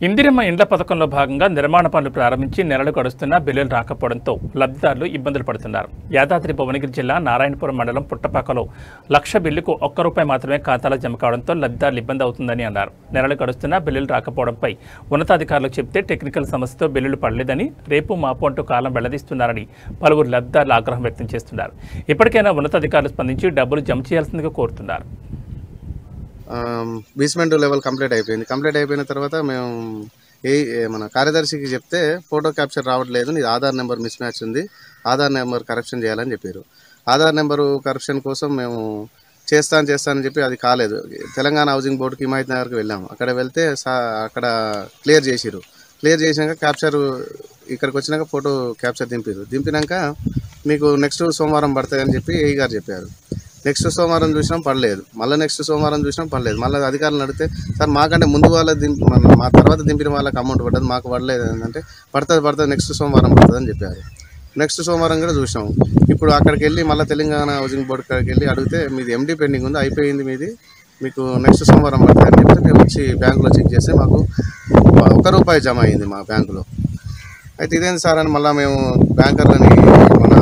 ఇందిరమ్మ ఇండ్ల పథకంలో భాగంగా నిర్మాణ పనులు ప్రారంభించి నెలలు గడుస్తున్నా బిల్లులు రాకపోవడంతో లబ్ధిదారులు ఇబ్బందులు పడుతున్నారు. యాదాద్రి భువనగిరి జిల్లా నారాయణపురం మండలం పుట్టపాకలో 1,00,000 బిల్లుకు ₹1 మాత్రమే ఖాతాలో జమ కావడంతో లబ్ధిదారులు ఇబ్బంది అవుతుందని అన్నారు. నెలలు గడుస్తున్నా బిల్లులు రాకపోవడంపై ఉన్నతాధికారులకు చెప్తే టెక్నికల్ సమస్యతో బిల్లులు పడలేదని, రేపు మాపు అంటూ కాలం వెళ్లదీస్తున్నారని పలువురు లబ్ధిదారులు ఆగ్రహం వ్యక్తం చేస్తున్నారు. ఇప్పటికైనా ఉన్నతాధికారులు స్పందించి డబ్బులు జమ చేయాల్సిందిగా కోరుతున్నారు. బేస్మెంట్ లెవెల్ కంప్లీట్ అయిపోయిన తర్వాత మేము మన కార్యదర్శికి చెప్తే ఫోటో క్యాప్చర్ రావట్లేదు, నీ ఆధార్ నెంబర్ మిస్ మ్యాచ్ ఉంది, ఆధార్ నెంబర్ కరెక్షన్ చేయాలని చెప్పారు. ఆధార్ నెంబరు కరెక్షన్ కోసం మేము చేస్తానని చెప్పి అది కాలేదు. తెలంగాణ హౌసింగ్ బోర్డుకి హిమాయత్ నగర్కి వెళ్ళాము. అక్కడ వెళ్తే అక్కడ క్లియర్ చేసినాక క్యాప్చర్ ఇక్కడికి వచ్చినాక ఫోటో క్యాప్చర్ దింపినాక మీకు నెక్స్ట్ సోమవారం పడుతుందని చెప్పి ఏఈ గారు చెప్పారు. నెక్స్ట్ సోమవారం చూసినాం పడలేదు, మళ్ళీ నెక్స్ట్ సోమవారం చూసినాం పడలేదు. మళ్ళీ అధికారులను అడిగితే సార్ మాకంటే ముందు వాళ్ళకి మా తర్వాత దింపిన వాళ్ళకి అమౌంట్ పడ్డది, మాకు పడలేదు ఏంటంటే పడుతుంది నెక్స్ట్ సోమవారం పడుతుందని చెప్పారు. నెక్స్ట్ సోమవారం కూడా చూసినాం. ఇప్పుడు అక్కడికి వెళ్ళి మళ్ళీ తెలంగాణ హౌసింగ్ బోర్డు కాడికి వెళ్ళి అడిగితే మీది ఎండి పెండింగ్ ఉంది, అయిపోయింది మీది, మీకు నెక్స్ట్ సోమవారం పడుతుంది అని చెప్తే మేము వచ్చి బ్యాంకులో చెక్ చేస్తే మాకు ₹1 జమ అయింది మా బ్యాంకులో. అయితే ఇదేంటి సార్ అని మళ్ళీ మేము బ్యాంకర్లని మన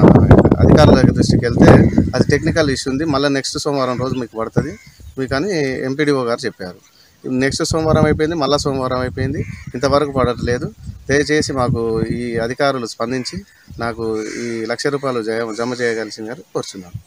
అధికారుల దృష్టికి వెళ్తే అది టెక్నికల్ ఇష్యూ ఉంది, మళ్ళీ నెక్స్ట్ సోమవారం రోజు మీకు పడుతుంది మీకు అని ఎంపీడీఓ గారు చెప్పారు. నెక్స్ట్ సోమవారం అయిపోయింది, మళ్ళీ సోమవారం అయిపోయింది, ఇంతవరకు పడట్లేదు. దయచేసి మాకు ఈ అధికారులు స్పందించి నాకు ఈ ₹1,00,000 జమ చేయగలిసిందని కోరుచున్నాను.